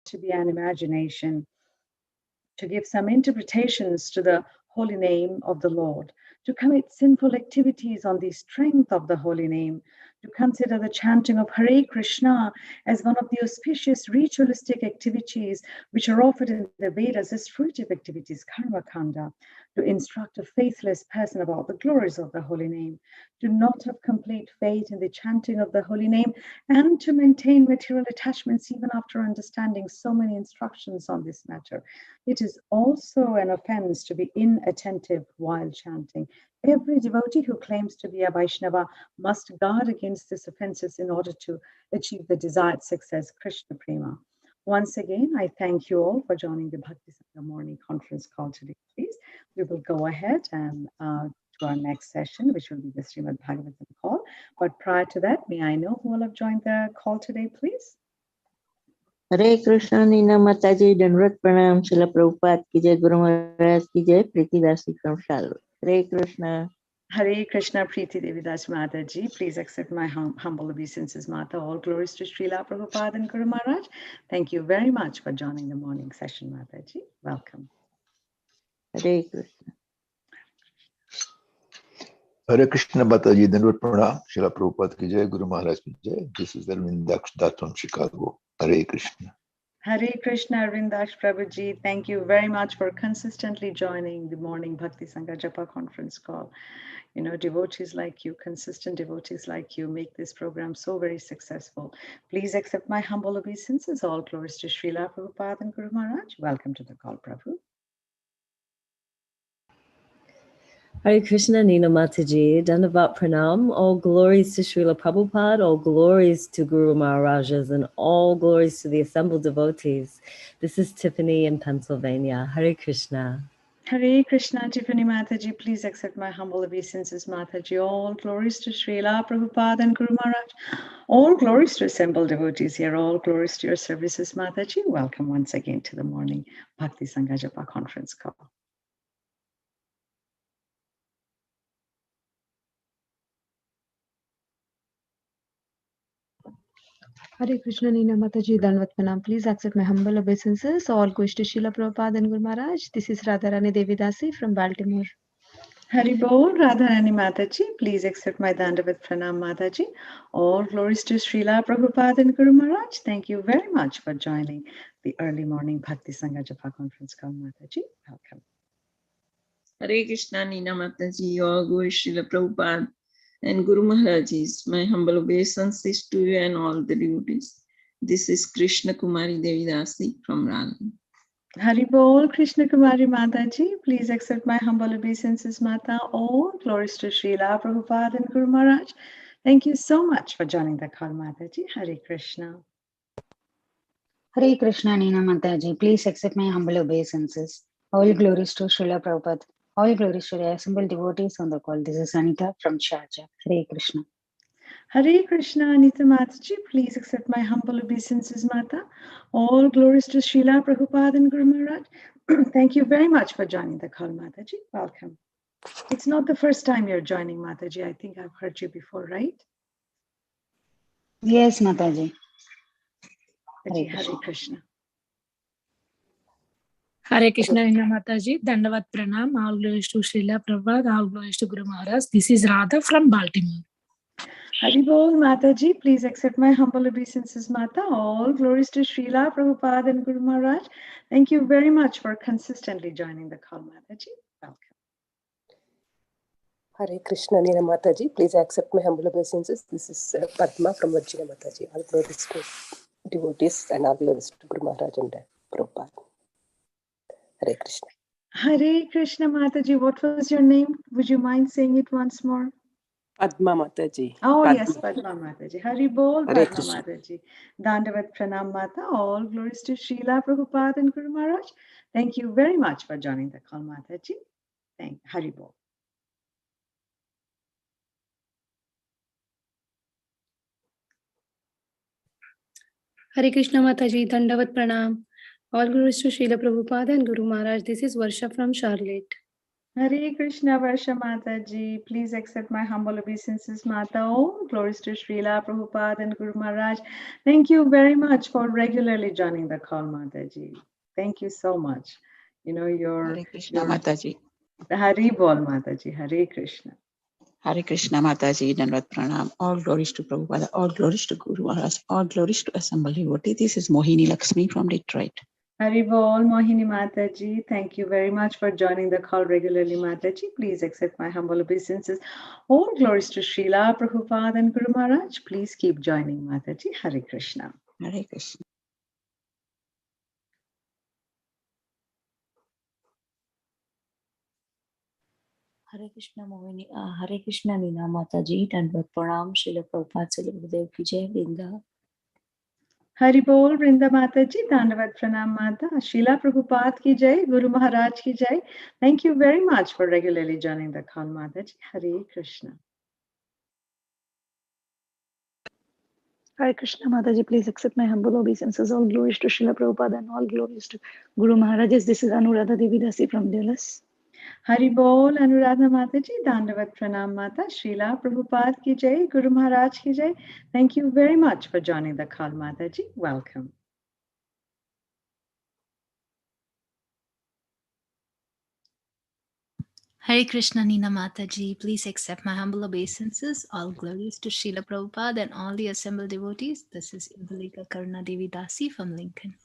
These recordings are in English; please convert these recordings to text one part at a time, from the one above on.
to be an imagination, to give some interpretations to the holy name of the Lord, to commit sinful activities on the strength of the holy name, to consider the chanting of Hare Krishna as one of the auspicious ritualistic activities which are offered in the Vedas as fruitive activities, karma kanda, to instruct a faithless person about the glories of the holy name, to not have complete faith in the chanting of the holy name, and to maintain material attachments even after understanding so many instructions on this matter. It is also an offense to be inattentive while chanting. Every devotee who claims to be a Vaishnava must guard against these offenses in order to achieve the desired success, Krishna Prema. Once again, I thank you all for joining the Bhakti Sangha morning conference call today. Please, we will go ahead and to our next session, which will be the Srimad Bhagavatam call. But prior to that, may I know who all have joined the call today, please? Hare Krishna, Nina Mataji, Dandavat Pranam, Srila Prabhupada ki jai, Guru Maharaj ki jai, Preeti Dasi from Charlotte. Hare Krishna. Hare Krishna, Preeti Devi Mataji. Please accept my humble obeisances, Mata. All glories to Srila Prabhupada and Guru Maharaj. Thank you very much for joining the morning session, Mataji. Welcome. Hare Krishna. Hare Krishna, Mataji, Dandavat Pranam, Srila Prabhupada ki jai, Guru Maharaj ki jai. This is Arvind Daksh from Chicago. Hare Krishna. Hare Krishna, Arvindash Prabhuji. Thank you very much for consistently joining the morning Bhakti Sangha Japa conference call. You know, devotees like you, consistent devotees like you, make this program so very successful. Please accept my humble obeisances. All glories to Srila Prabhupada and Guru Maharaj. Welcome to the call, Prabhu. Hare Krishna, Nina Mataji, Dandavat Pranam, all glories to Srila Prabhupada, all glories to Guru Maharajas, and all glories to the assembled devotees. This is Tiffany in Pennsylvania. Hare Krishna. Hare Krishna, Tiffany Mataji. Please accept my humble obeisances, Mataji. All glories to Srila Prabhupada and Guru Maharaj. All glories to assembled devotees here. All glories to your services, Mataji. Welcome once again to the morning Bhakti Sangha Japa conference call. Hare Krishna, Nina Mataji, Dandavat Pranam. Please accept my humble obeisances. All goes to Srila Prabhupada and Guru Maharaj. This is Radharani Devi Dasi from Baltimore. Hari Bol, Radharani Mataji. Please accept my Dandavat Pranam, Mataji. All glories to Srila Prabhupada and Guru Maharaj. Thank you very much for joining the early morning Bhakti Sangha Japa conference call, Mataji. Welcome. Hare Krishna, Nina Mataji. All glories to Srila Prabhupada and Guru Maharajis. My humble obeisances to you and all the devotees. This is Krishna Kumari Devi Dasi from Raleigh. Hari Bol, Krishna Kumari Mataji. Please accept my humble obeisances, Mata. All glories to Srila Prabhupada and Guru Maharaj. Thank you so much for joining the call, Mataji. Hare Krishna. Hare Krishna, Nina Mataji. Please accept my humble obeisances. All glories to Srila Prabhupada. All glories to the assembled devotees on the call. This is Anita from Sharjah. Hare Krishna. Hare Krishna, Anita Mataji. Please accept my humble obeisances, Mata. All glories to Srila Prabhupada and Guru Maharaj. Thank you very much for joining the call, Mataji. Welcome. It's not the first time you're joining, Mataji. I think I've heard you before, right? Yes, Mataji. Hare Krishna. Hare Krishna, Nina Mataji. Dandavat Pranam. All glories to Srila Prabhupada. All glories to Guru Maharaj. This is Radha from Baltimore. Hari Bol, Mataji. Please accept my humble obeisances, Mata. All glories to Srila Prabhupada and Guru Maharaj. Thank you very much for consistently joining the call, Mataji. Welcome. Hare Krishna, Nina Mataji. Please accept my humble obeisances. This is Padma from Virginia, Mataji. All glories to devotees and all glories to Guru Maharaj and Prabhupada. Hare Krishna. Hare Krishna, Mataji. What was your name? Would you mind saying it once more? Padma Mataji. Oh, Padma. yes, Padma Mataji. Hari Bol, Hare Padma Krishna. Mataji. Dandavat Pranam, Mata. All glories to Srila Prabhupada and Guru Maharaj. Thank you very much for joining the call, Mataji. Hari Bol. Hare Krishna Mataji, Dandavat Pranam. All glories to Srila Prabhupada and Guru Maharaj. This is Varsha from Charlotte. Hare Krishna Varsha Mataji, please accept my humble obeisances, Mata. Om glories to Srila Prabhupada and Guru Maharaj. Thank you very much for regularly joining the call, Mataji. Thank you so much. You know, Hare Krishna Mataji. Hari Bol Mataji, Hare Krishna. Hare Krishna Mataji, Dandavat Pranam. All glories to Prabhupada, all glories to Guru Maharaj, all glories to assembled devotee. This is Mohini Lakshmi from Detroit. Hari Bol, Mohini Mataji. Thank you very much for joining the call regularly, Mataji. Please accept my humble obeisances. All glories to Srila Prabhupada and Guru Maharaj. Please keep joining, Mataji. Hare Krishna. Hare Krishna. Hare Krishna Mohini, Hare Krishna Nina Mataji, Dandavat Pranam, Srila Prabhupada, Srila Gurudev Ki Jai, Vrinda. Hari Bol, Vrinda Mataji, Dandavat Pranam Mata, Srila Prabhupada Ki Jai, Guru Maharaj Ki Jai. Thank you very much for regularly joining the call, Mataji. Hare Krishna. Hare Krishna Mataji, please accept my humble obeisances. All glories to Srila Prabhupada and all glories to Guru Maharaj. This is Anuradha Devi Dasi from Dallas. Hari Bol, Anuradha Mataji, Dandavat Pranam Mata, Srila Prabhupada Ki Jai, Guru Maharaj Ki Jai. Thank you very much for joining the call, Mataji. Welcome. Hare Krishna Nina Mataji, please accept my humble obeisances. All glories to Srila Prabhupada and all the assembled devotees. This is Indulika Karuna Devi Dasi from Lincoln.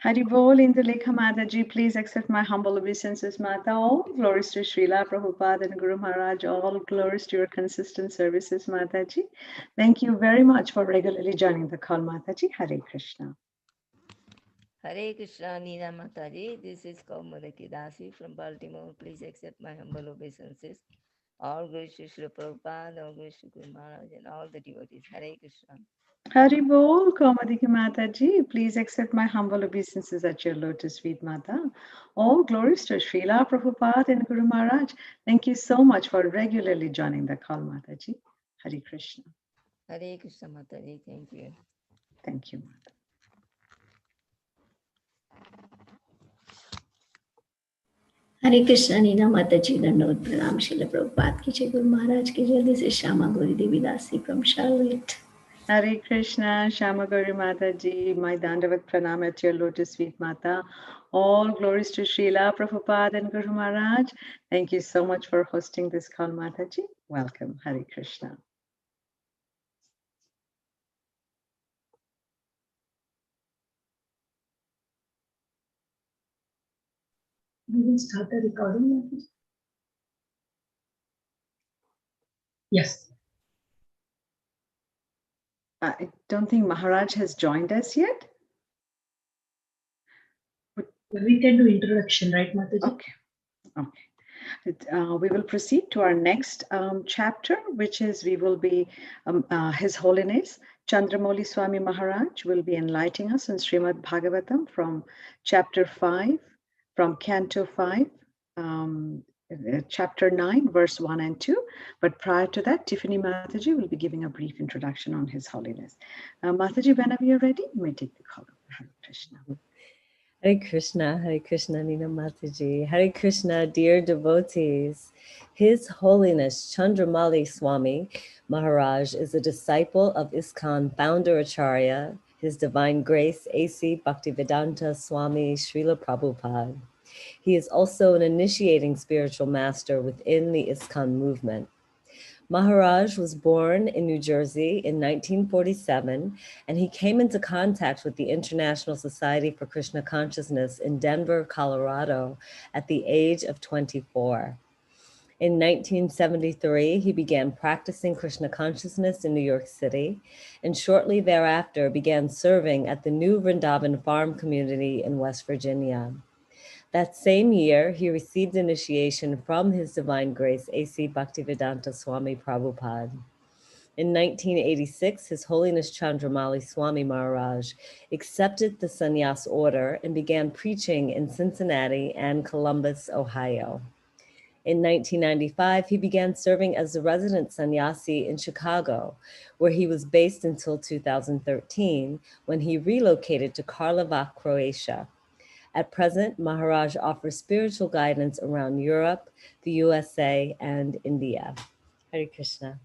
Hari Bol, Indulekha Mataji, please accept my humble obeisances, Mata. All glories to Srila Prabhupada and Guru Maharaj. All glories to your consistent services, Mataji. Thank you very much for regularly joining the call, Mataji. Hare Krishna. Hare Krishna, Nina Mataji. This is Kaumudaki Dasi from Baltimore. Please accept my humble obeisances. All glories to Srila Prabhupada, all glories to Guru Maharaj, and all the devotees. Hare Krishna. Hari Bol, Kaumadiki Mataji, please accept my humble obeisances at your lotus feet, Mata. All glories to Srila Prabhupada and Guru Maharaj. Thank you so much for regularly joining the call, Mataji. Hare Krishna. Hare Krishna Mataji, thank you. Thank you, Mata. Hare Krishna Nina Mataji, Dandavat Pranam, Srila Prabhupada Ki Jai, Guru Maharaj Ki Jai. This is Shama Gauri Devi Dasi from Charlotte. Hare Krishna, Shama Gauri Mataji, my Dandavat Pranam at your lotus feet, Mata. All glories to Srila Prabhupada and Guru Maharaj. Thank you so much for hosting this call, Mataji. Welcome, Hare Krishna. We will start the recording. Yes. I don't think Maharaj has joined us yet. We can do introduction, right, Mataji? Okay. We will proceed to our next chapter, which is we will be His Holiness Candramauli Swami Maharaj will be enlightening us on Srimad Bhagavatam from chapter 5, from Canto 5, chapter 9, verse 1 and 2. But prior to that, Tiffany Mataji will be giving a brief introduction on His Holiness. Mataji, whenever you're ready, you may take the call. Hare Krishna. Hare Krishna, Nina Mataji. Hare Krishna, dear devotees. His Holiness Candramauli Swami Maharaj is a disciple of ISKCON founder Acharya, His Divine Grace A.C. Bhaktivedanta Swami Srila Prabhupada. He is also an initiating spiritual master within the ISKCON movement. Maharaj was born in New Jersey in 1947, and he came into contact with the International Society for Krishna Consciousness in Denver, Colorado, at the age of 24. In 1973, he began practicing Krishna consciousness in New York City, and shortly thereafter began serving at the New Vrindavan Farm community in West Virginia. That same year, he received initiation from His Divine Grace A.C. Bhaktivedanta Swami Prabhupada. In 1986, His Holiness Candramauli Swami Maharaj accepted the sannyas order and began preaching in Cincinnati and Columbus, Ohio. In 1995, he began serving as a resident sannyasi in Chicago, where he was based until 2013, when he relocated to Karlovac, Croatia. At present, Maharaj offers spiritual guidance around Europe, the USA, and India. Hare Krishna.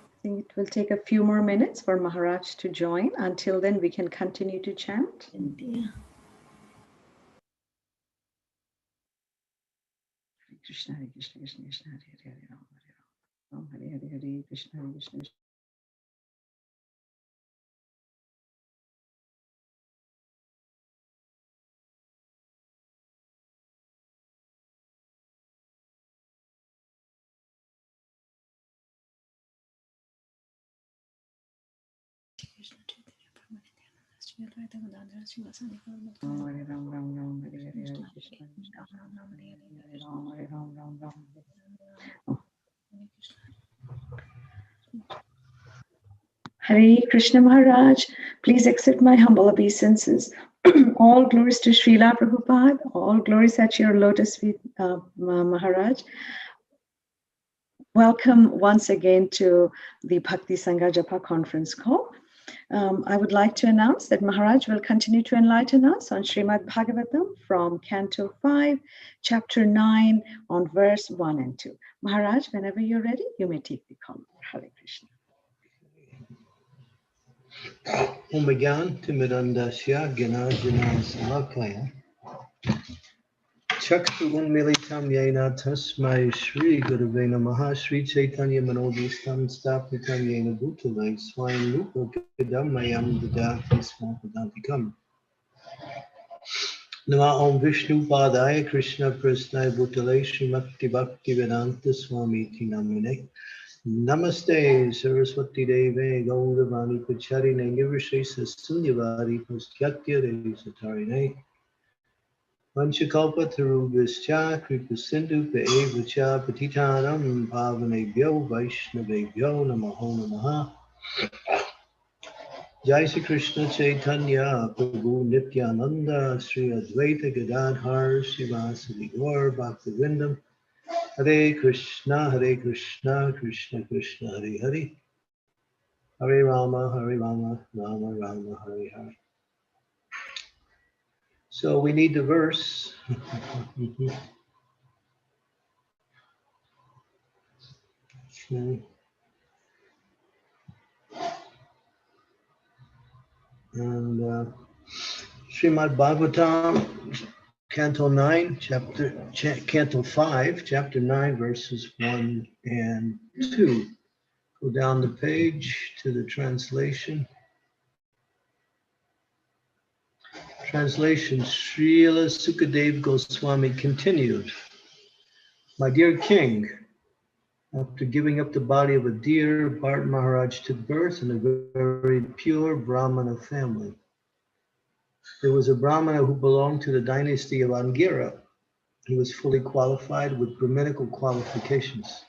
I think it will take a few more minutes for Maharaj to join. Until then, we can continue to chant. India. Hare Krishna, Hare Krishna, Krishna Krishna, Hare Hare, Hare Ram, Hare Ram, Hare Hare, Hare Krishna, Hare Krishna. Hare Ram, Ram Ram, Hare Hare, Hare Krishna, Krishna Krishna, Hare Ram, Hare Ram, Ram Ram. Hare Krishna Maharaj, please accept my humble obeisances. All glories to Srila Prabhupada, all glories at your lotus feet, Maharaj. Welcome once again to the Bhakti Sangha Japa conference call. I would like to announce that Maharaj will continue to enlighten us on Srimad Bhagavatam from Canto 5, Chapter 9, on verse 1 and 2. Maharaj, whenever you're ready, you may take the call. Hare Krishna. Omagyan Timidandasya Ganajana Salakaya Chakshurun Militam Yena Tasmai Shri Gurave Namaha Shri Chaitanya Manobhistam Stapnitam Yena Bhutale Swayam Rupa Kadamayam Dadati Swapadantikam Nama Om Vishnu Padaya Krishna Prasnaya Bhutale Srimakti Bhakti Vedanta Swami Tinamine Namaste Saraswati Deve Gaudavani Pacharine Nirvishesa Sunyavari Pustyatya Satarine Vanchakalpa Tarubhischa Kripa Sindhu Pevacha Patitanam Pavanebhyo Vaishnavebhyo Namaho Namaha Jai Sri Krishna Chaitanya Prabhu Nityananda Sri Advaita Gadadhar Srivasadi Gaur Bhaktivinoda Hare Krishna, Krishna Krishna, Hare Hare, Hare Rama, Rama Rama, Hare Hare. So we need the verse. Okay. And Srimad Bhagavatam, Canto 9, Canto 5, Chapter 9, verses 1 and 2. Go down the page to the translation. Translation, Srila Sukadev Goswami continued. My dear king, after giving up the body of a deer, Bharat Maharaj took birth in a very pure Brahmana family. There was a Brahmana who belonged to the dynasty of Angira. He was fully qualified with Brahminical qualifications.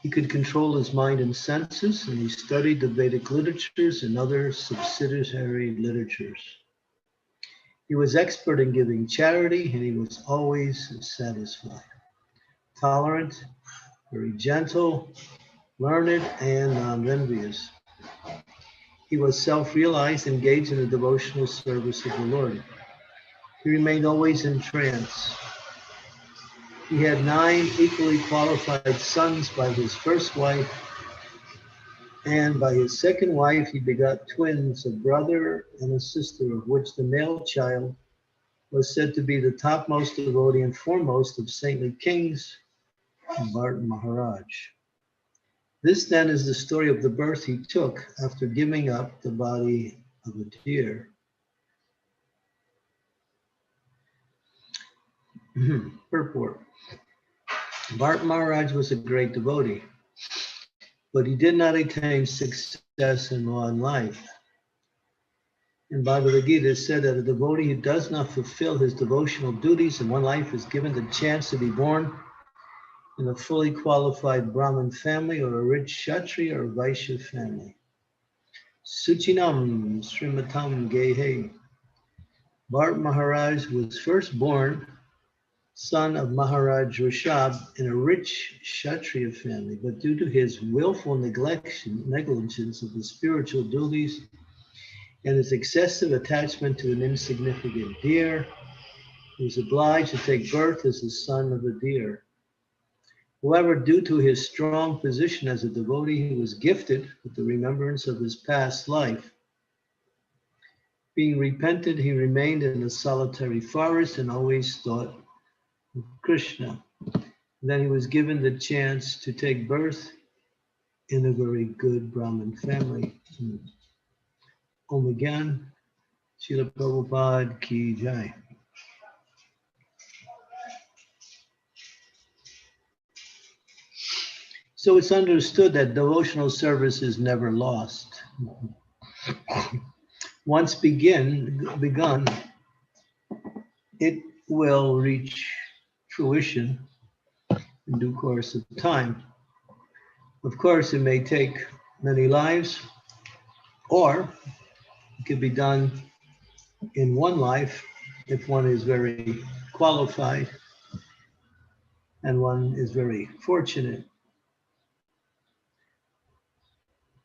He could control his mind and senses, and he studied the Vedic literatures and other subsidiary literatures. He was expert in giving charity, and he was always satisfied. Tolerant, very gentle, learned, and non-envious. He was self-realized, engaged in the devotional service of the Lord. He remained always in trance. He had 9 equally qualified sons by his first wife, and by his second wife he begot twins, a brother and a sister, of which the male child was said to be the topmost devotee and foremost of saintly kings, Bharat Maharaj. This then is the story of the birth he took after giving up the body of a deer. Purport. Bharat Maharaj was a great devotee, but he did not attain success in one life. In Bhagavad Gita, it said that a devotee who does not fulfill his devotional duties in one life is given the chance to be born in a fully qualified Brahmin family or a rich Kshatriya or Vaishya family. Suchinam Srimatam Gehe. Bharat Maharaj was first born son of Maharaj Rishabh in a rich Kshatriya family, but due to his willful negligence of the spiritual duties and his excessive attachment to an insignificant deer, he was obliged to take birth as the son of a deer. However, due to his strong position as a devotee, he was gifted with the remembrance of his past life. Being repentant, he remained in a solitary forest and always thought of Krishna. Then he was given the chance to take birth in a very good Brahmin family. Om again, Srila Prabhupada Ki Jai. So it's understood that devotional service is never lost. Once begun, it will reach fruition in due course of time. Of course, it may take many lives, or it could be done in one life if one is very qualified and one is very fortunate.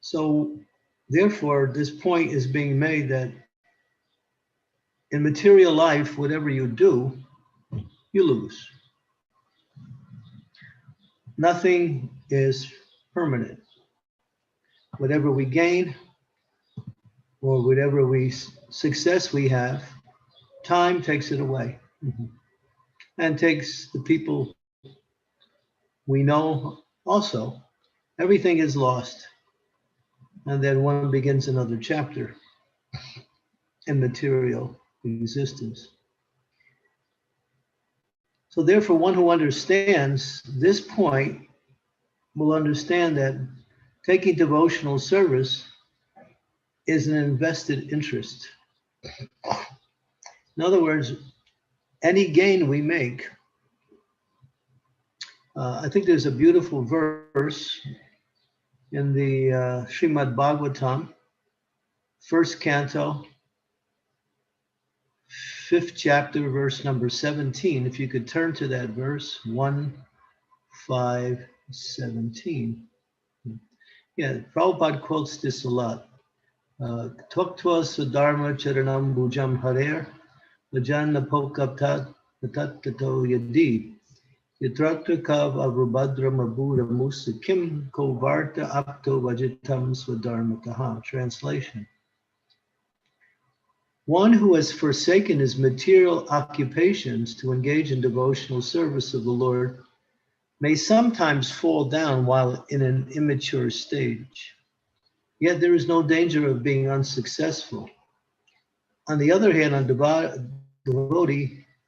So therefore, this point is being made that in material life, whatever you do, you lose. Nothing is permanent. Whatever we gain or whatever success we have, time takes it away and takes the people we know also. Everything is lost. And then one begins another chapter in material existence. So therefore, one who understands this point will understand that taking devotional service is an invested interest. In other words, any gain we make, I think there's a beautiful verse in the Srimad Bhagavatam, 1st canto, 5th chapter, verse number 17. If you could turn to that verse, 1:5:17. Yeah, Prabhupada quotes this a lot. Tvaktva Sudharma Charanam Bhujam Harer, Vajan Napokaptat Tato Yadi, Yatrakta Kav Avrubhadra Mabura Musa Kim Kovarta Apto Vajitam Swadharmataha. Translation. One who has forsaken his material occupations to engage in devotional service of the Lord may sometimes fall down while in an immature stage. Yet there is no danger of being unsuccessful. On the other hand, a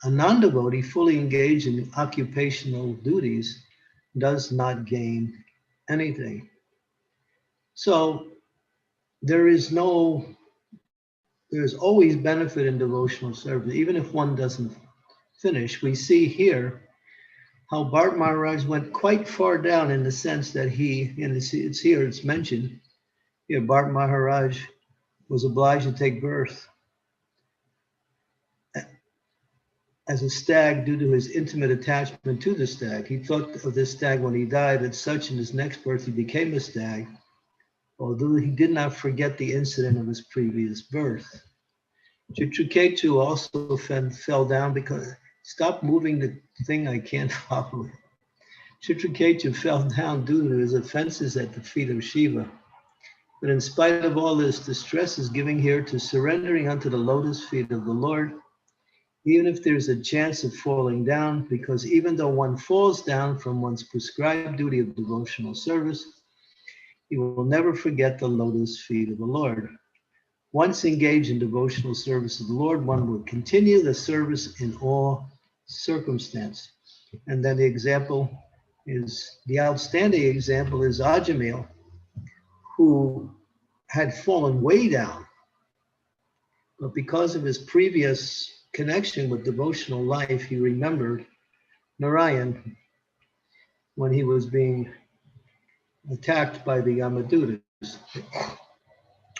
non-devotee fully engaged in occupational duties does not gain anything. So there's always benefit in devotional service, even if one doesn't finish. We see here how Bharat Maharaj went quite far down in the sense that it's mentioned, Bharat Maharaj was obliged to take birth as a stag due to his intimate attachment to the stag. He thought of this stag when he died, as such in his next birth he became a stag, although he did not forget the incident of his previous birth. Chitraketu also fell down because, stop moving the thing, I can't follow it. Chitraketu fell down due to his offenses at the feet of Shiva. But in spite of all this, the stress is giving here to surrendering unto the lotus feet of the Lord, even if there's a chance of falling down, because even though one falls down from one's prescribed duty of devotional service, he will never forget the lotus feet of the Lord. Once engaged in devotional service of the Lord, one will continue the service in all circumstance. And then the outstanding example is Ajamil, who had fallen way down, but because of his previous connection with devotional life, he remembered Narayan when he was being attacked by the Yamadutas.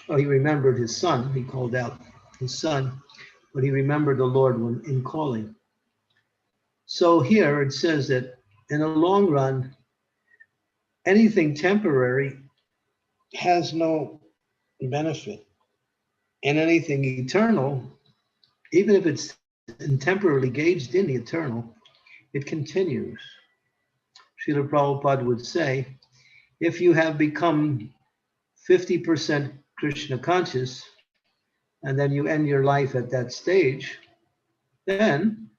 He remembered his son, he called out his son, but he remembered the Lord when in calling. So here it says that in the long run, anything temporary has no benefit. And anything eternal, even if it's temporarily gauged in the eternal, it continues. Srila Prabhupada would say, if you have become 50% Krishna conscious, and then you end your life at that stage, then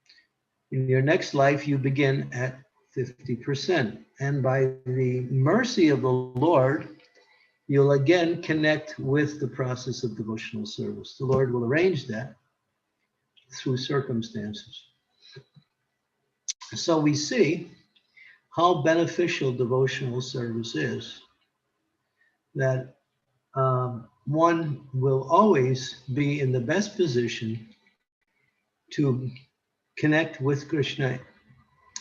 in your next life you begin at 50%. And by the mercy of the Lord, you'll again connect with the process of devotional service. The Lord will arrange that through circumstances. So we see how beneficial devotional service is, that one will always be in the best position to connect with Krishna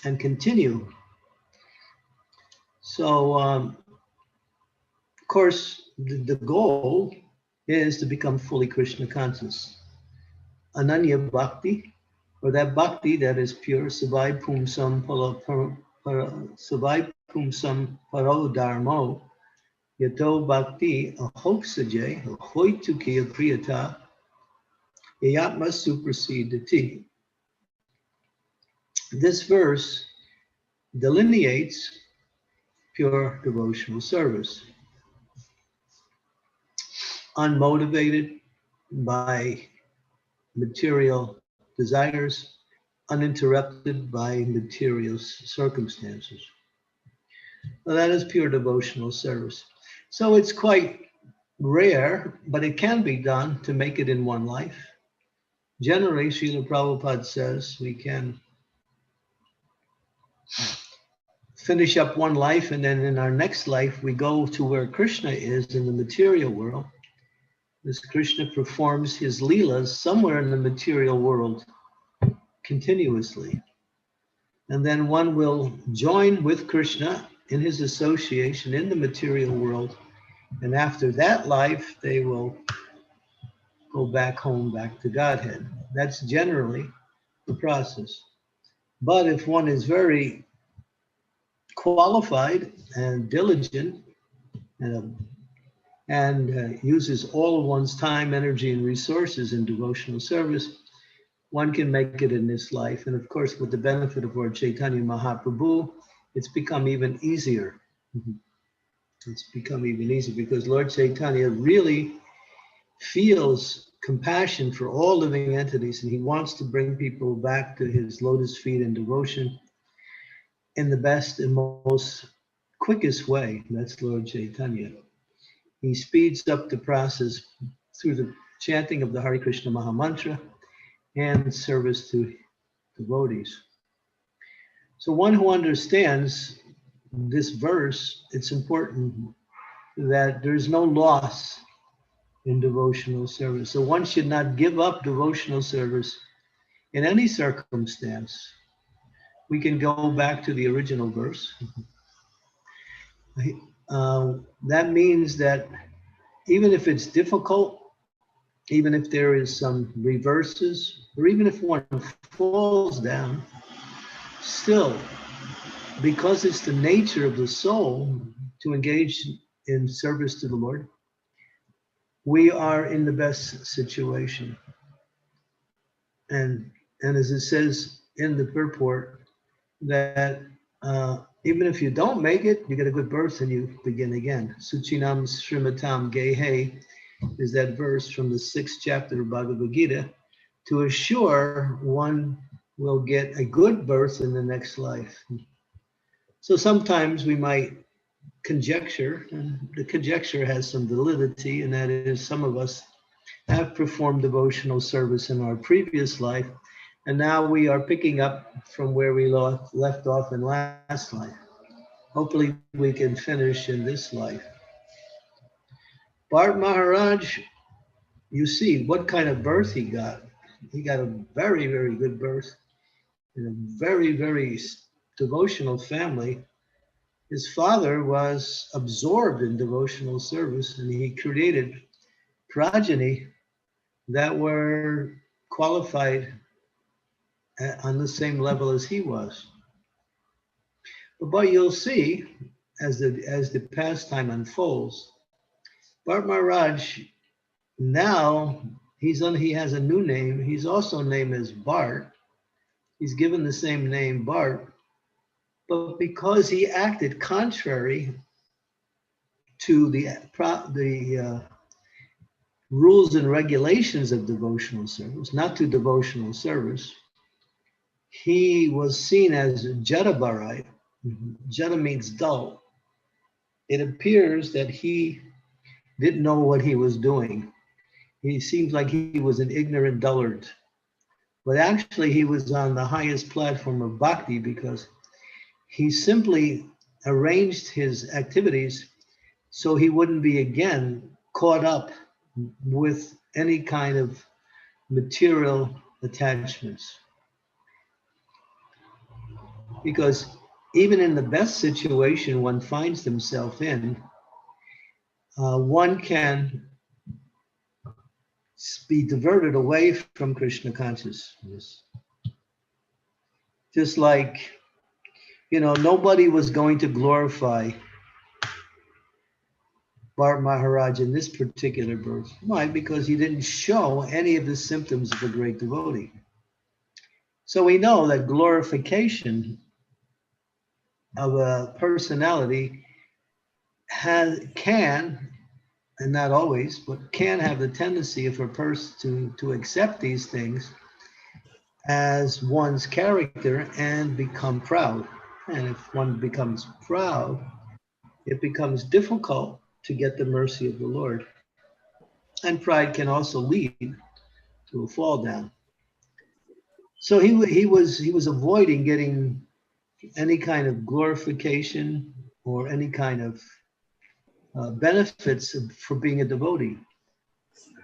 and continue. So, of course, the goal is to become fully Krishna conscious. Ananya Bhakti, or that Bhakti that is pure, Savai Pumsam Paro Dharmo, Yato Bhakti Ahoksaje, Hoituki Priyata, Yatma Supersedati. This verse delineates pure devotional service, unmotivated by material desires, uninterrupted by material circumstances. Well, that is pure devotional service. So it's quite rare, but it can be done to make it in one life. Generally, Srila Prabhupada says we can finish up one life, and then in our next life, we go to where Krishna is in the material world. As Krishna performs his leelas somewhere in the material world continuously. And then one will join with Krishna in his association in the material world. And after that life, they will go back home, back to Godhead. That's generally the process. But if one is very qualified and diligent and uses all of one's time, energy, and resources in devotional service, one can make it in this life. And of course, with the benefit of Lord Chaitanya Mahaprabhu, it's become even easier. It's become even easier because Lord Chaitanya really feels compassion for all living entities, and he wants to bring people back to his lotus feet in devotion in the best and most quickest way. That's Lord Chaitanya. He speeds up the process through the chanting of the Hare Krishna Maha Mantra and service to devotees. So one who understands this verse, it's important that there's no loss in devotional service. So one should not give up devotional service in any circumstance. We can go back to the original verse. That means that even if it's difficult, even if there is some reverses, or even if one falls down, still, because it's the nature of the soul to engage in service to the Lord, we are in the best situation. And as it says in the purport, that even if you don't make it, you get a good birth and you begin again. Suchinam Srimatam Gehe is that verse from the 6th chapter of Bhagavad Gita, to assure one will get a good birth in the next life. So sometimes we might conjecture, and the conjecture has some validity, and that is some of us have performed devotional service in our previous life, and now we are picking up from where we left off in last life. Hopefully we can finish in this life. Bharat Maharaj, you see what kind of birth he got. He got a very, very good birth in a very, very devotional family. His father was absorbed in devotional service, and he created progeny that were qualified on the same level as he was. But you'll see, as the pastime unfolds, Bart Maharaj, now he has a new name. He's also named as Bart. He's given the same name, Bart. But because he acted contrary to the rules and regulations of devotional service, not to devotional service, he was seen as Jadabarai. Jada means dull. It appears that he didn't know what he was doing. He seems like he was an ignorant dullard. But actually, he was on the highest platform of bhakti because he simply arranged his activities so he wouldn't be again caught up with any kind of material attachments. Because even in the best situation one finds himself in, one can be diverted away from Krishna consciousness. Just like, nobody was going to glorify Bart Maharaj in this particular birth. Why? Because he didn't show any of the symptoms of a great devotee. So we know that glorification of a personality can, and not always, but can have the tendency of a person to accept these things as one's character and become proud. And if one becomes proud, it becomes difficult to get the mercy of the Lord. And pride can also lead to a fall down. So he was avoiding getting any kind of glorification or any kind of benefits for being a devotee.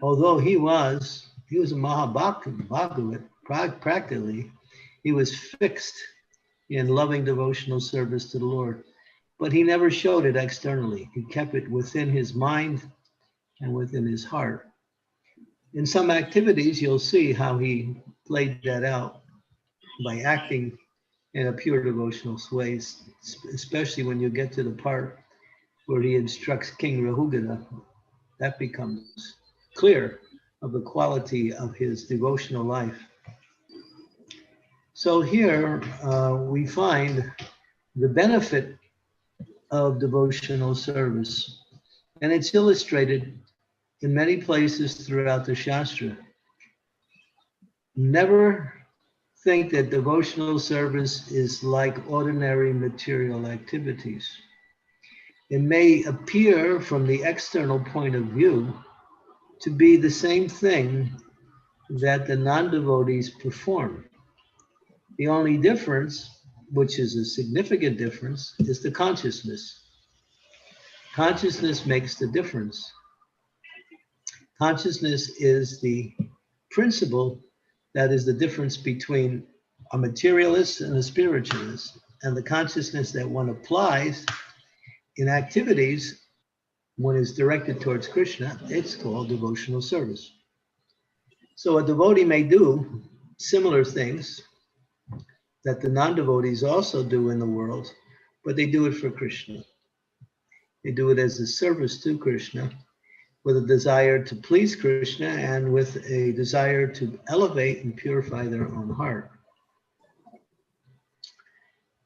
Although he was a Mahabhagavat, practically, he was fixed in loving devotional service to the Lord. But he never showed it externally. He kept it within his mind and within his heart. In some activities, you'll see how he played that out by acting in a pure devotional way, especially when you get to the part where he instructs King Rahugada. That becomes clear of the quality of his devotional life. So here we find the benefit of devotional service, and it's illustrated in many places throughout the Shastra. Never think that devotional service is like ordinary material activities. It may appear from the external point of view to be the same thing that the non-devotees perform. The only difference, which is a significant difference, is the consciousness. Consciousness makes the difference. Consciousness is the principle that is the difference between a materialist and a spiritualist. And the consciousness that one applies in activities when it's directed towards Krishna, it's called devotional service. So a devotee may do similar things that the non-devotees also do in the world, but they do it for Krishna. They do it as a service to Krishna, with a desire to please Krishna and with a desire to elevate and purify their own heart.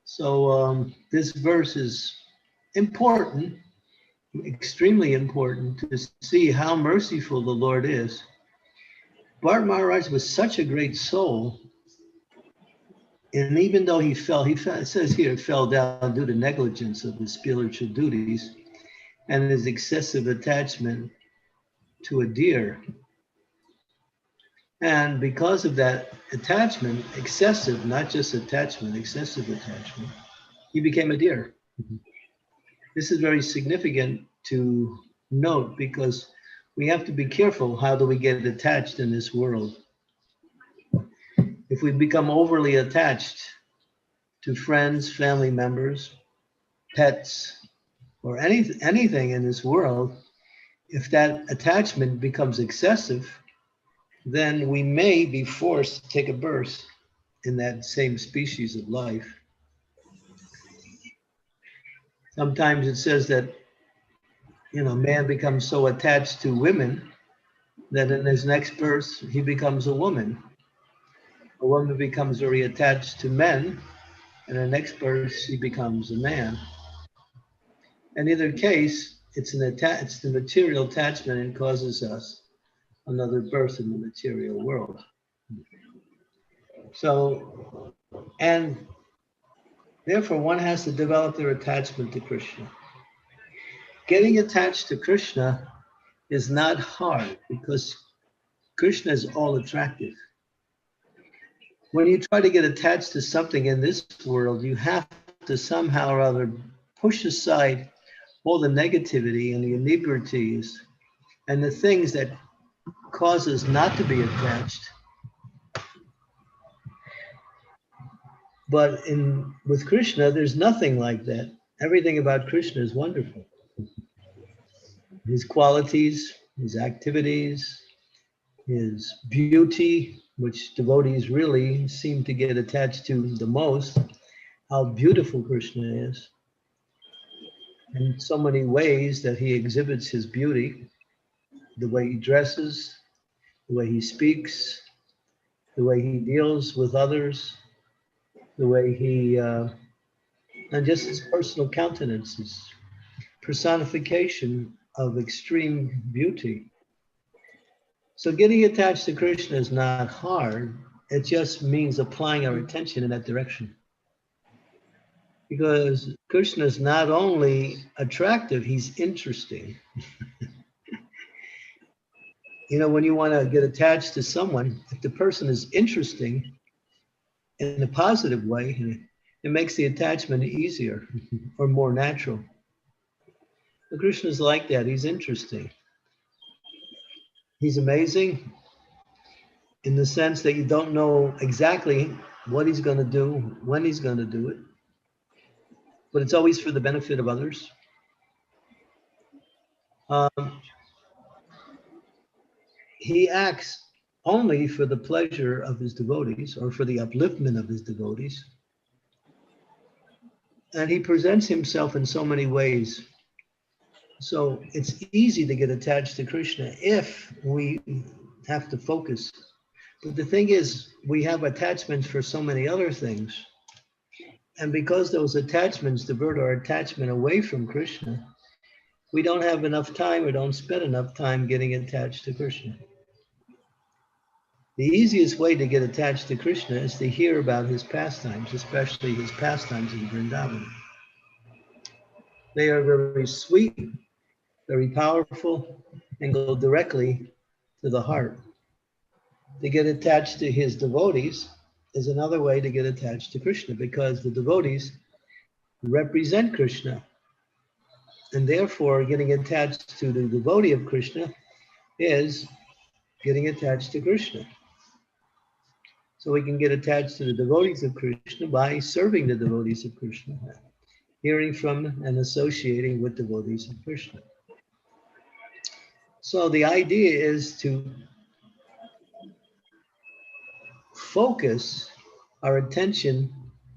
So this verse is important, extremely important, to see how merciful the Lord is. Bart Maharaj was such a great soul, and even though he fell, it says here, fell down due to negligence of his spiritual duties and his excessive attachment to a deer. And because of that attachment, excessive, not just attachment, excessive attachment, he became a deer. This is very significant to note because we have to be careful. How do we get attached in this world? If we become overly attached to friends, family members, pets, or anything in this world, if that attachment becomes excessive, then we may be forced to take a birth in that same species of life. Sometimes it says that, man becomes so attached to women that in his next birth, he becomes a woman. A woman becomes very attached to men, and in the next birth, she becomes a man. In either case, it's the material attachment and causes us another birth in the material world. So, and therefore one has to develop their attachment to Krishna. Getting attached to Krishna is not hard because Krishna is all attractive. When you try to get attached to something in this world, you have to somehow or other push aside all the negativity and the inebrities and the things that cause us not to be attached. But with Krishna, there's nothing like that. Everything about Krishna is wonderful. His qualities, his activities, his beauty, which devotees really seem to get attached to the most, how beautiful Krishna is. In so many ways that he exhibits his beauty, the way he dresses, the way he speaks, the way he deals with others, the way he, and just his personal countenance, his personification of extreme beauty. So getting attached to Krishna is not hard. It just means applying our attention in that direction. Because Krishna is not only attractive, he's interesting. When you want to get attached to someone, if the person is interesting in a positive way, it makes the attachment easier or more natural. But Krishna is like that. He's interesting. He's amazing in the sense that you don't know exactly what he's going to do, when he's going to do it, but it's always for the benefit of others. He acts only for the pleasure of his devotees or for the upliftment of his devotees. And he presents himself in so many ways. So it's easy to get attached to Krishna if we have to focus. But the thing is, we have attachments for so many other things. And because those attachments divert our attachment away from Krishna, we don't have enough time or don't spend enough time getting attached to Krishna. The easiest way to get attached to Krishna is to hear about his pastimes, especially his pastimes in Vrindavan. They are very sweet, very powerful, and go directly to the heart. To get attached to his devotees is another way to get attached to Krishna, because the devotees represent Krishna. And therefore, getting attached to the devotee of Krishna is getting attached to Krishna. So we can get attached to the devotees of Krishna by serving the devotees of Krishna, hearing from and associating with devotees of Krishna. So the idea is to focus our attention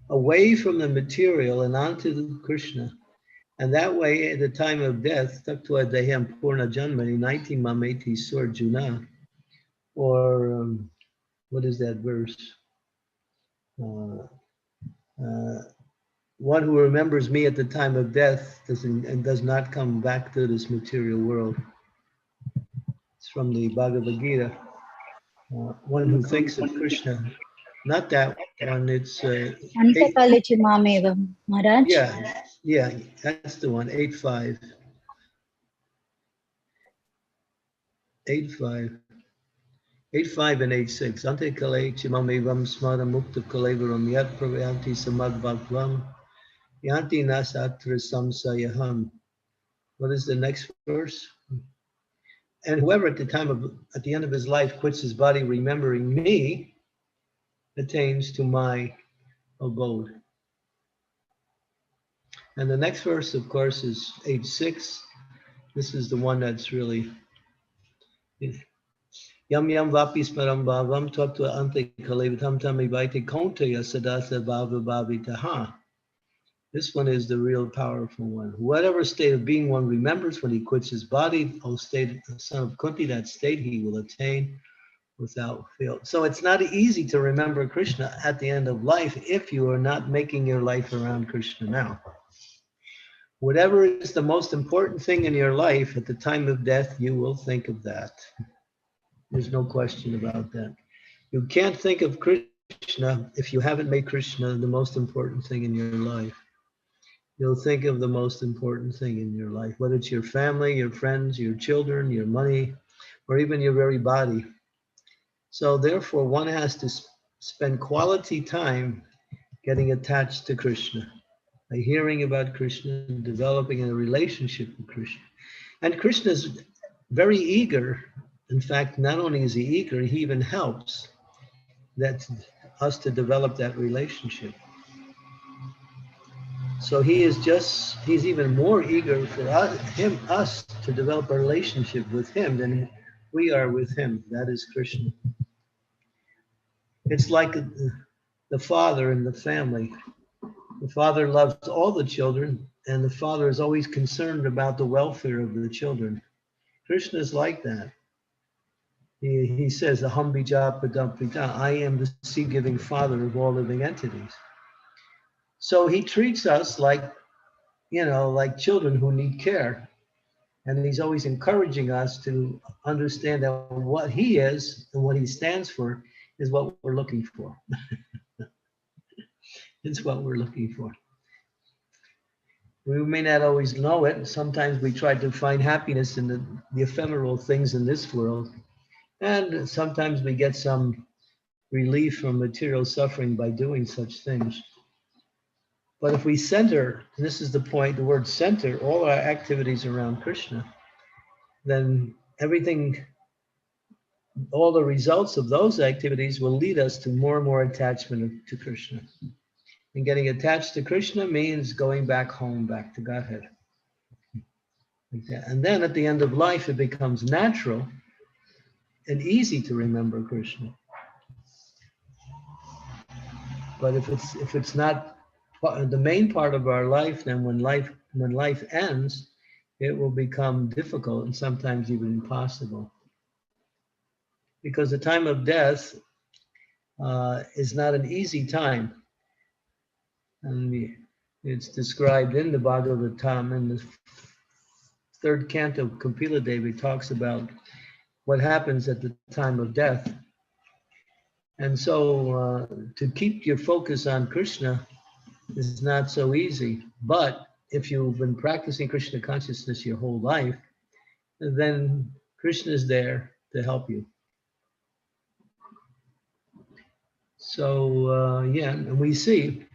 away from the material and onto Krishna. And that way, at the time of death, Taktva Deham Purna Janmani, 19 Mameti Surjuna, or what is that verse? One who remembers me at the time of death does not come back to this material world. It's from the Bhagavad Gita. One who thinks of Krishna, not that one, it's... Antakalichi Mamevam, Maharaj. Yeah, that's the one, 8.5. 8.5. 8.5 and 8.6. Ante kale chimamevam smara mukta kalevaram yat pravyanti samad bhagvam yanti nasatra samsayaham. What is the next verse? And whoever at the end of his life quits his body remembering me attains to my abode. And the next verse, of course, is 8.6. This is the one that's really Yam yam vapi smaram bhavam tatva ante kalevitam tamivaite konteya sadasa bhava bhavitaha. This one is the real powerful one. Whatever state of being one remembers when he quits his body, O state, the son of Kunti, that state he will attain without fail. So it's not easy to remember Krishna at the end of life if you are not making your life around Krishna now. Whatever is the most important thing in your life at the time of death, you will think of that. There's no question about that. You can't think of Krishna if you haven't made Krishna the most important thing in your life. You'll think of the most important thing in your life, whether it's your family, your friends, your children, your money, or even your very body. So therefore, one has to spend quality time getting attached to Krishna, by hearing about Krishna and developing a relationship with Krishna. And Krishna is very eager. In fact, not only is he eager, he even helps us to develop that relationship. So he's even more eager for us to develop a relationship with him than we are with him. That is Krishna. It's like the father in the family. The father loves all the children, and the father is always concerned about the welfare of the children. Krishna is like that. He says, Aham bija padam pita, I am the seed-giving father of all living entities. So he treats us like children who need care. And he's always encouraging us to understand that what he is and what he stands for is what we're looking for. It's what we're looking for. We may not always know it. Sometimes we try to find happiness in the ephemeral things in this world. And sometimes we get some relief from material suffering by doing such things. But if we center, and this is the point, the word center, all our activities around Krishna, then everything, all the results of those activities will lead us to more and more attachment to Krishna. And getting attached to Krishna means going back home, back to Godhead. Like that. And then at the end of life, it becomes natural and easy to remember Krishna. But if it's not the main part of our life, then when life ends, it will become difficult and sometimes even impossible. Because the time of death is not an easy time. And it's described in the Bhagavatam, in the third canto of Kapila Devi talks about what happens at the time of death. And so to keep your focus on Krishna is not so easy. But if you've been practicing Krishna consciousness your whole life, then Krishna is there to help you. So and we see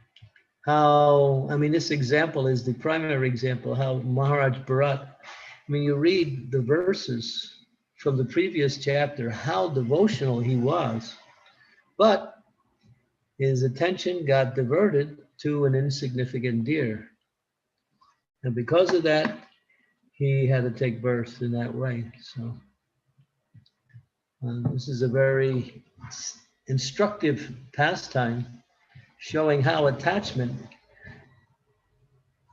how, this example is the primary example, how Maharaj Bharat, you read the verses from the previous chapter, how devotional he was, but his attention got diverted to an insignificant deer. And because of that, he had to take birth in that way. So this is a very instructive pastime showing how attachment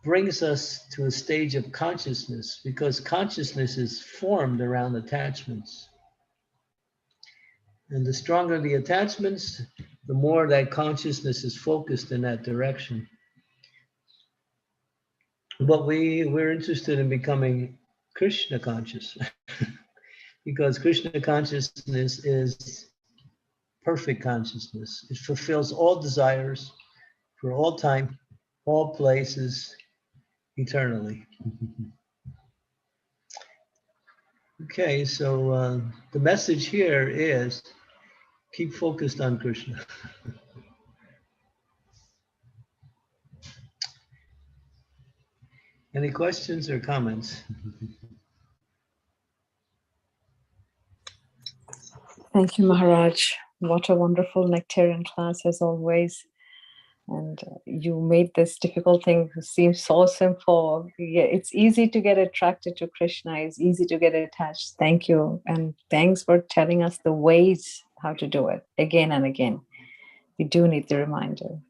brings us to a stage of consciousness, because consciousness is formed around attachments. And the stronger the attachments, the more that consciousness is focused in that direction. But we're interested in becoming Krishna conscious because Krishna consciousness is perfect consciousness. It fulfills all desires for all time, all places, eternally. Okay, so the message here is keep focused on Krishna. Any questions or comments? Thank you, Maharaj. What a wonderful nectarian class as always. And you made this difficult thing seem so simple. Yeah, it's easy to get attracted to Krishna. It's easy to get attached. Thank you. And thanks for telling us the ways how to do it again and again. We do need the reminder.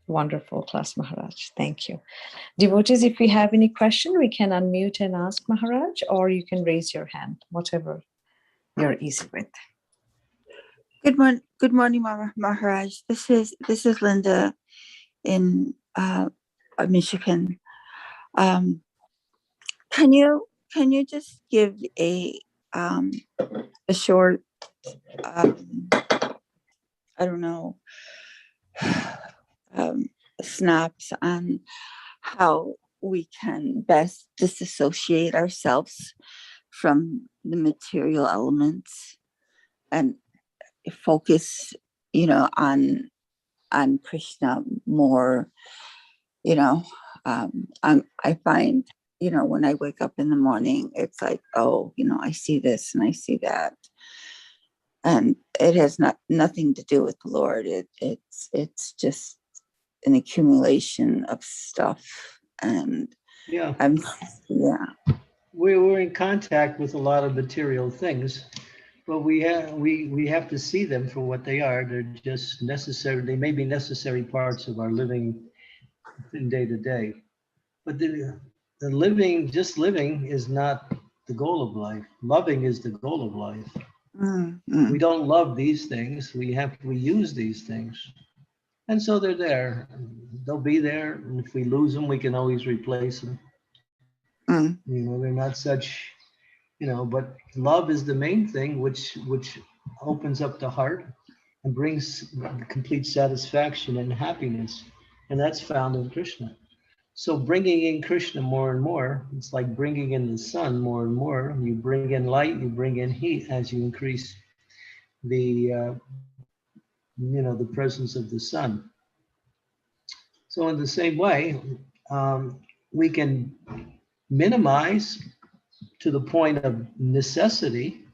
Wonderful class, Maharaj. Thank you. Devotees, if we have any question, we can unmute and ask Maharaj, or you can raise your hand, whatever you're easy with. Good morning, Maharaj. This is Linda in Michigan. Can you just give a short I don't know snaps on how we can best disassociate ourselves from the material elements and focus, on Krishna more. I find, when I wake up in the morning, it's like, oh, I see this and I see that, and it has nothing to do with the Lord. It's just an accumulation of stuff, and we're in contact with a lot of material things, but we have to see them for what they are. They're just necessary. They may be necessary parts of our living in day to day, but the living is not the goal of life. Loving is the goal of life. We don't love these things. We use these things. And so they're there. They'll be there. And if we lose them, we can always replace them. They're not such, but love is the main thing, which opens up the heart and brings complete satisfaction and happiness. And that's found in Krishna. So bringing in Krishna more and more, it's like bringing in the sun more and more. You bring in light, you bring in heat as you increase the presence of the sun. So in the same way, we can minimize to the point of necessity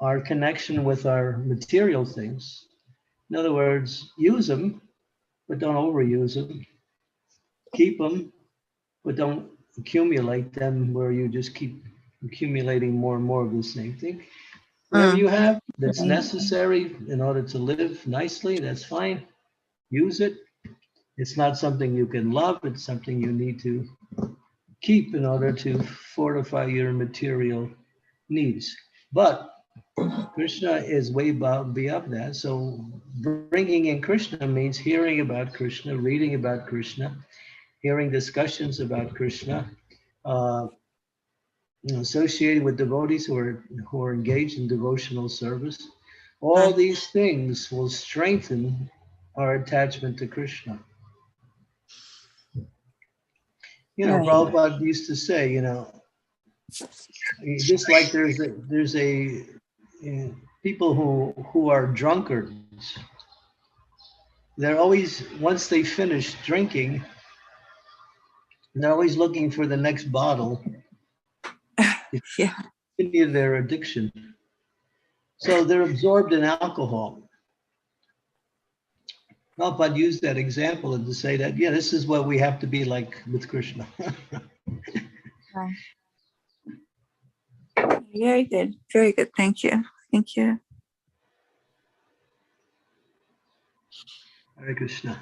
our connection with our material things. In other words, use them, but don't overuse them. Keep them, but don't accumulate them where you just keep accumulating more and more of the same thing. Whatever you have that's necessary in order to live nicely, that's fine. Use it. It's not something you can love. It's something you need to keep in order to fortify your material needs. But Krishna is way beyond that. So bringing in Krishna means hearing about Krishna, reading about Krishna, hearing discussions about Krishna, associated with devotees who are engaged in devotional service. All these things will strengthen our attachment to Krishna. Prabhupada used to say, just like there's a people who are drunkards. They're always, once they finish drinking, they're always looking for the next bottle to continue their addiction. So they're absorbed in alcohol. Prabhupada used that example to say that, this is what we have to be like with Krishna. Very good. Very good. Thank you. Thank you. Hare Krishna.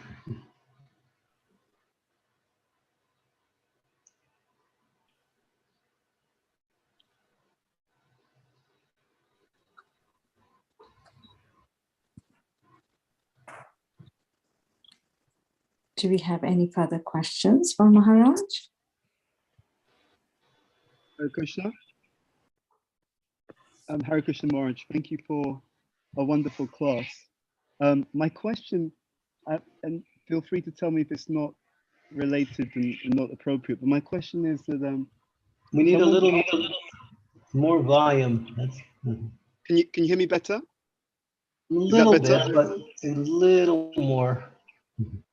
Do we have any further questions for Maharaj? Hare Krishna. Hare Krishna Maharaj, thank you for a wonderful class. My question, and feel free to tell me if it's not related and not appropriate, but my question is that we need a little more volume. Can you hear me better? A little bit, but a little more.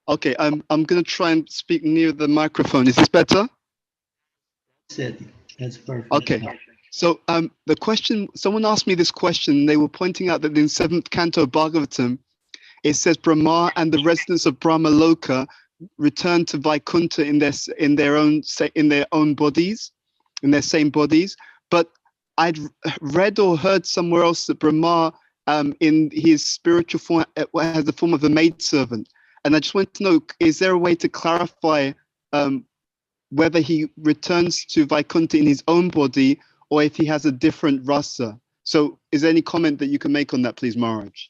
Okay, I'm going to try and speak near the microphone. Is this better? That's perfect. Okay. So the question, someone asked me this question. They were pointing out that in 7th canto Bhagavatam, it says Brahma and the residents of Brahma Loka return to Vaikuntha in their own bodies, in their same bodies. But I'd read or heard somewhere else that Brahma, in his spiritual form, has the form of a maidservant. And I just want to know, is there a way to clarify whether he returns to Vaikuntha in his own body or if he has a different rasa? So is there any comment that you can make on that, please, Maharaj?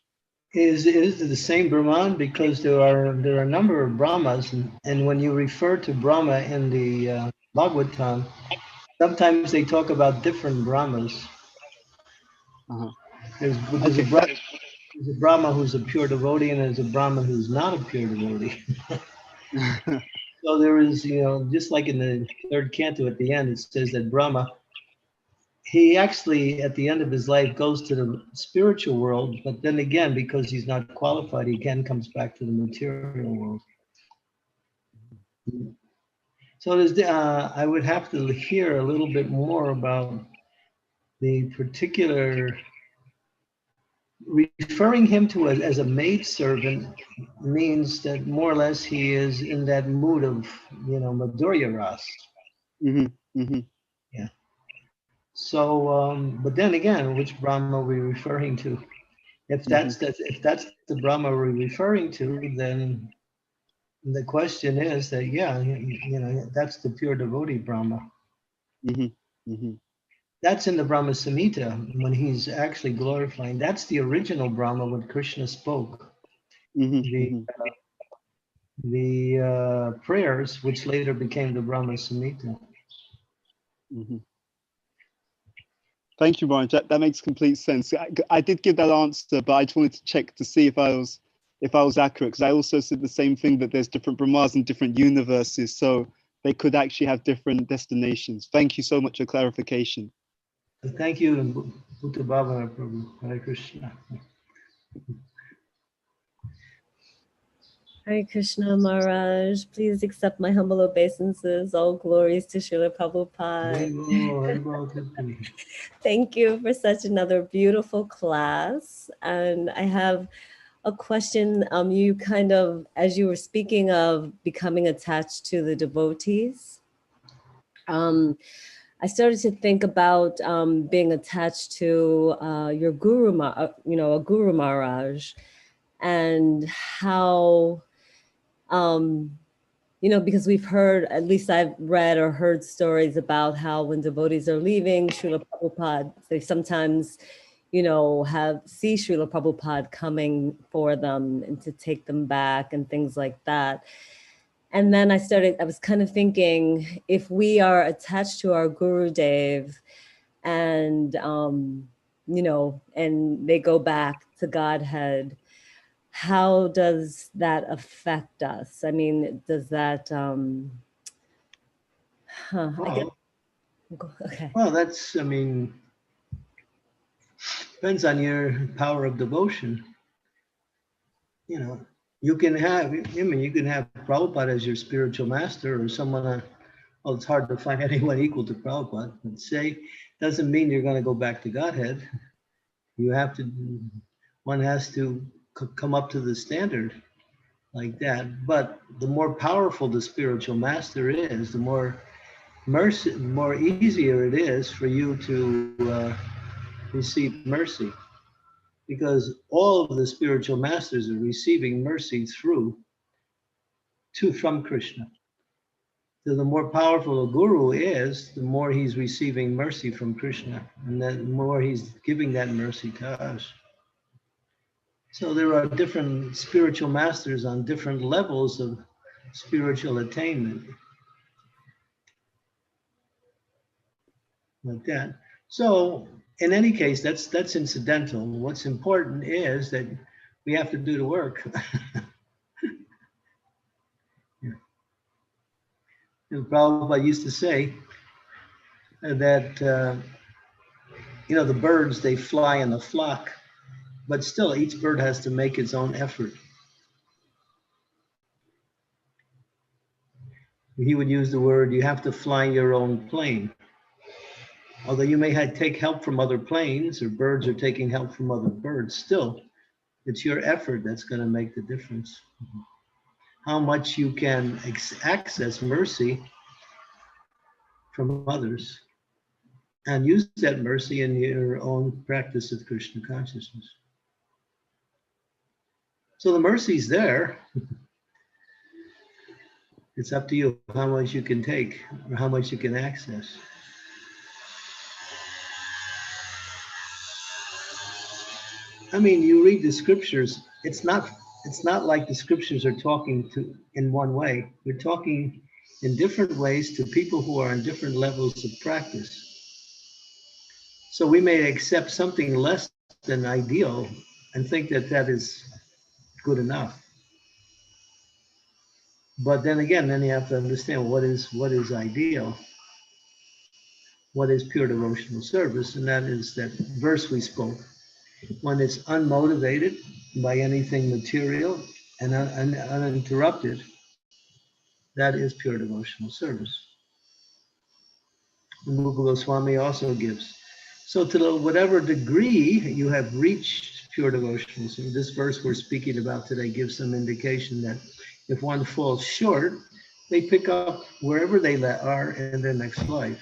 Is the same Brahman, because there are a number of Brahmas, and when you refer to Brahma in the Bhagavatam, sometimes they talk about different Brahmas. There's a Brahma who's a pure devotee, and there's a Brahma who's not a pure devotee. So there is, just like in the third canto at the end, it says that Brahma, he actually, at the end of his life, goes to the spiritual world, but then again, because he's not qualified, he again comes back to the material world. So there's, I would have to hear a little bit more about the particular, referring him to as a maidservant means that more or less he is in that mood of, Madhurya Ras. Yeah. So, but then again, which Brahma are we referring to? If that's the Brahma we're referring to, then the question is that, that's the pure devotee Brahma. That's in the Brahma Samhita when he's actually glorifying. That's the original Brahma when Krishna spoke. The prayers, which later became the Brahma Samhita. Thank you, Maharaj. That makes complete sense. I did give that answer, but I just wanted to check to see if I was accurate, because I also said the same thing, that there's different Brahmas in different universes, so they could actually have different destinations. Thank you so much for clarification. Thank you, Bhuta Bhavana Prabhu. Hare Krishna. Hare Krishna Maharaj, please accept my humble obeisances. All glories to Srila Prabhupada. Thank you for such another beautiful class. And I have a question. You kind of, as you were speaking of becoming attached to the devotees, I started to think about being attached to your Guru, a Guru Maharaj, and how, because we've heard, at least I've read or heard stories about how when devotees are leaving Srila Prabhupada, they sometimes, see Srila Prabhupada coming for them and to take them back and things like that. And then I was kind of thinking, if we are attached to our Gurudev and, and they go back to Godhead, how does that affect us? I mean, does that, okay. Well, that's, depends on your power of devotion. You can have Prabhupada as your spiritual master, or someone, it's hard to find anyone equal to Prabhupada, but doesn't mean you're going to go back to Godhead. One has to come up to the standard like that. But the more powerful the spiritual master is, the more easier it is for you to receive mercy, because all of the spiritual masters are receiving mercy from Krishna. So the more powerful a guru is, the more he's receiving mercy from Krishna, and the more he's giving that mercy to us. So there are different spiritual masters on different levels of spiritual attainment. Like that. So in any case, that's incidental. What's important is that we have to do the work. And Prabhupada used to say that the birds, they fly in a flock, but still each bird has to make its own effort. He would use the word, you have to fly your own plane. Although you may take help from other planes, or birds are taking help from other birds, still It's your effort that's going to make the difference. How much you can access mercy from others and use that mercy in your own practice of Krishna consciousness. So the mercy's there. It's up to you how much you can take or how much you can access. I mean, you read the scriptures, it's not like the scriptures are talking to in one way. We're talking in different ways to people who are on different levels of practice. So we may accept something less than ideal and think that that is good enough. But then again, then you have to understand what is ideal, what is pure devotional service, and that is that verse we spoke. When it's unmotivated by anything material and uninterrupted, that is pure devotional service. Rupa Goswami also gives. So to whatever degree you have reached pure devotional service, this verse we're speaking about today gives some indication that if one falls short, they pick up wherever they are in their next life.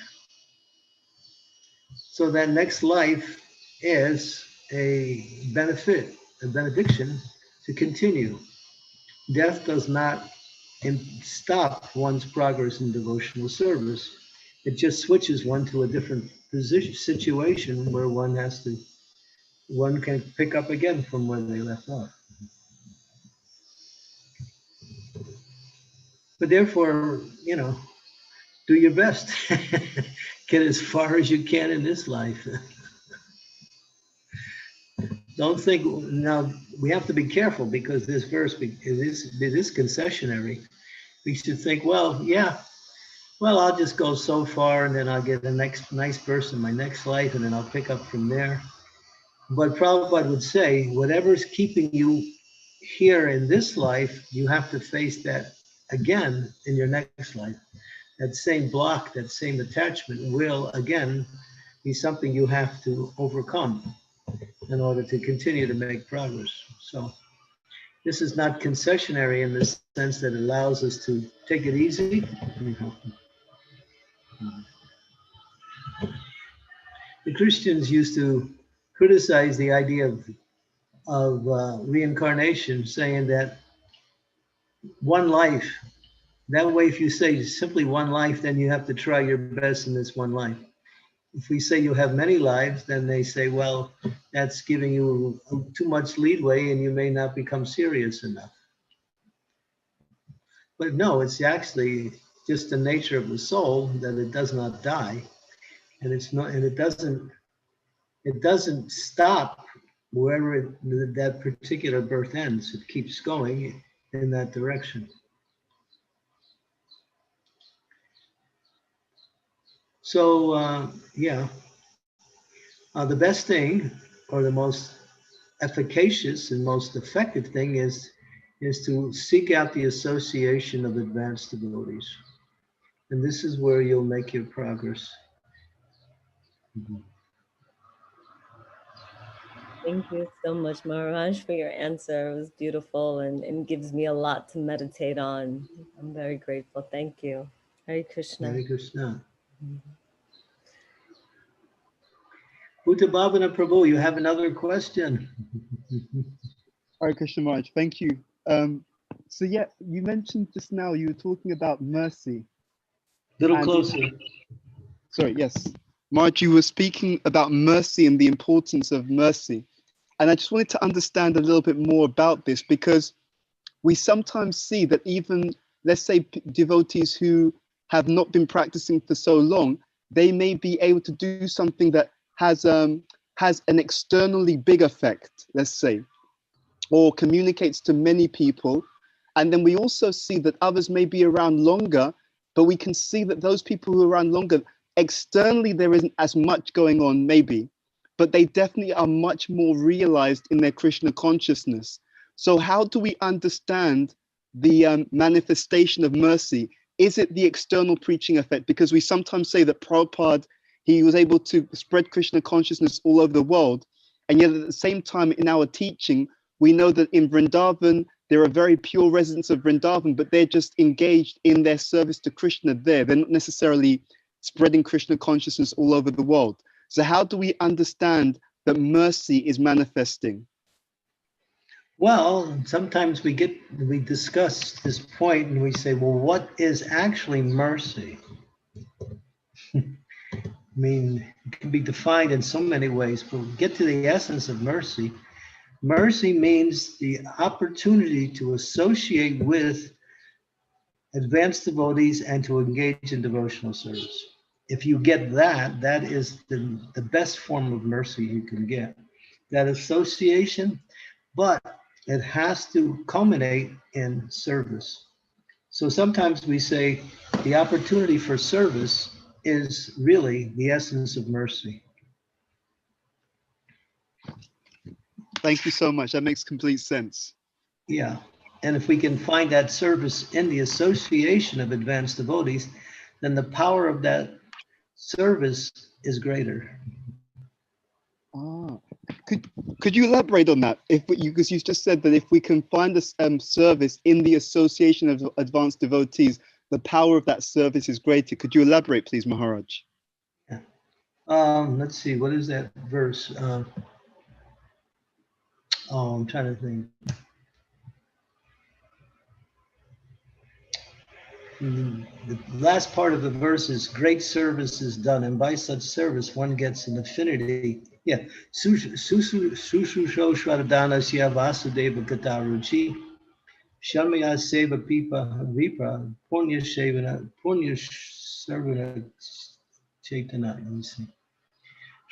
So that next life is a benefit, a benediction to continue. Death does not stop one's progress in devotional service. It just switches one to a different position, situation where one can pick up again from where they left off. But therefore, do your best. Get as far as you can in this life. Don't think, now we have to be careful because this verse it is concessionary. We should think, well, I'll just go so far and then I'll get a nice person in my next life and then I'll pick up from there. But Prabhupada would say, whatever's keeping you here in this life, you have to face that again in your next life. That same block, that same attachment will again be something you have to overcome in order to continue to make progress. So this is not concessionary in the sense that it allows us to take it easy. The Christians used to criticize the idea of reincarnation, saying that one life, that way if you say simply one life, then you have to try your best in this one life. If we say you have many lives, then they say, well, that's giving you too much leeway and you may not become serious enough. But no, it's actually just the nature of the soul that it does not die, and it doesn't stop wherever that particular birth ends. It keeps going in that direction. So the best thing, or the most efficacious and most effective thing is to seek out the association of advanced devotees. And this is where you'll make your progress. Thank you so much, Maharaj, for your answer. It was beautiful and gives me a lot to meditate on. I'm very grateful. Thank you. Hare Krishna. Hare Krishna. Bhuta Bhavana Prabhu, you have another question. Hare Krishna Maharaj, thank you. So yeah, you mentioned just now, you were talking about mercy. Little closer. Sorry, yes. Maharaj, you were speaking about mercy and the importance of mercy. And I just wanted to understand a little bit more about this, because we sometimes see that even, let's say, devotees who have not been practicing for so long, they may be able to do something that has an externally big effect, let's say, or communicates to many people. And then we also see that others may be around longer, but we can see that those people who are around longer, externally there isn't as much going on maybe, but they definitely are much more realized in their Krishna consciousness. So how do we understand the manifestation of mercy? Is it the external preaching effect? Because we sometimes say that Prabhupada, he was able to spread Krishna consciousness all over the world. And yet at the same time in our teaching, we know that in Vrindavan, there are very pure residents of Vrindavan, but they're just engaged in their service to Krishna there. They're not necessarily spreading Krishna consciousness all over the world. So how do we understand that mercy is manifesting? Well, sometimes we discuss this point and we say, well, what is actually mercy? I mean, it can be defined in so many ways, but we'll get to the essence of mercy. Mercy means the opportunity to associate with advanced devotees and to engage in devotional service. If you get that, that is the best form of mercy you can get. That association, but it has to culminate in service. So sometimes we say the opportunity for service is really the essence of mercy. Thank you so much. That makes complete sense. Yeah. And if we can find that service in the association of advanced devotees, then the power of that service is greater. Could you elaborate on that? Because you just said that if we can find this service in the association of advanced devotees, the power of that service is greater. Could you elaborate, please, Maharaj? Yeah. Let's see, what is that verse? I'm trying to think. The last part of the verse is great service is done, and by such service one gets an affinity. Yeah, Sususho Shradanasya Vasudeva Kataruchi Shamaya Seva Pipa Vipra Punya Sarvana Chaitana. Let me see.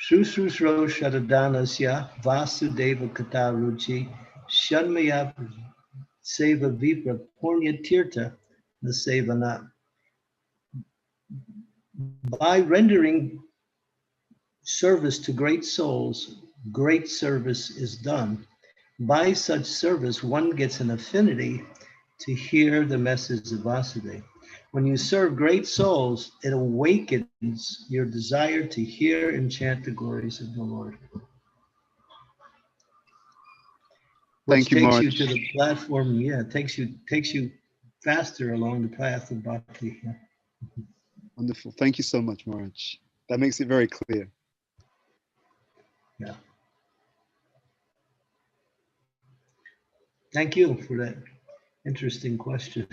Sususho Shradanasya Vasudeva Kataruchi Shamaya Seva Vipra Punya Tirtha Nasevana. By rendering service to great souls, great service is done. By such service, one gets an affinity to hear the message of Vasudeva. When you serve great souls, it awakens your desire to hear and chant the glories of the Lord. Which Thank you, takes Maharaj. you to the platform. Yeah, takes you faster along the path of bhakti. Yeah. Wonderful. Thank you so much, Maharaj. That makes it very clear. Yeah. Thank you for that interesting question.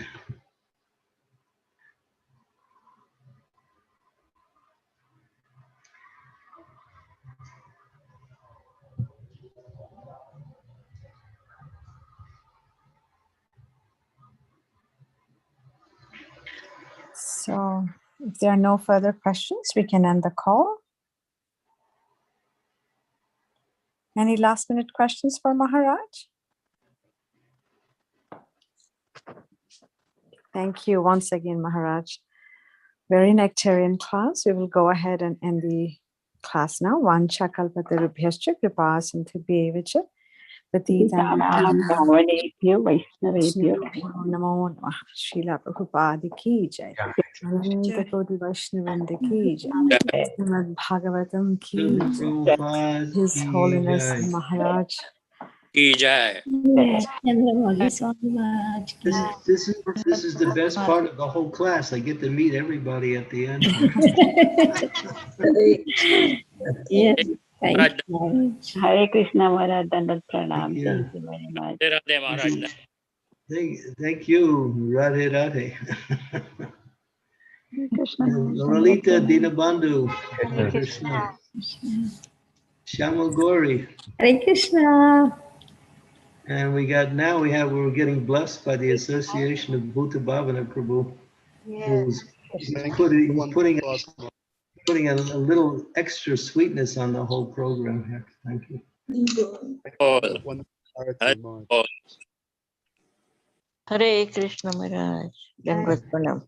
So if there are no further questions, we can end the call. Any last minute questions for Maharaj? Thank you once again, Maharaj. Very nectarian class. We will go ahead and end the class now. Vancha kalpatarubhyascha kripa sindhubhyevacha patitanam namo namah. Srila Prabhupada ki jai. Ananta Koti Vaishnavanda ki jai. Srimad Bhagavatam ki jai. His Holiness Maharaj ki jai. Candramauli Swami Mahaaraj ki. This is the best part of the whole class. I get to meet everybody at the end. Yes, thank you. Hare Krishna Maharaj, Dandat Pranam. Thank you very much. Radhe Maharaj. Thank you, Radhe Radhe. Krishna. Lolita Dinabandhu. Hare Krishna. Shyamal Gauri. Hare Krishna. And we're getting blessed by the association of Bhuta Bhavana Prabhu. Who's putting a little extra sweetness on the whole program here. Thank you. Hare Krishna Maharaj. Dandavat Pranam.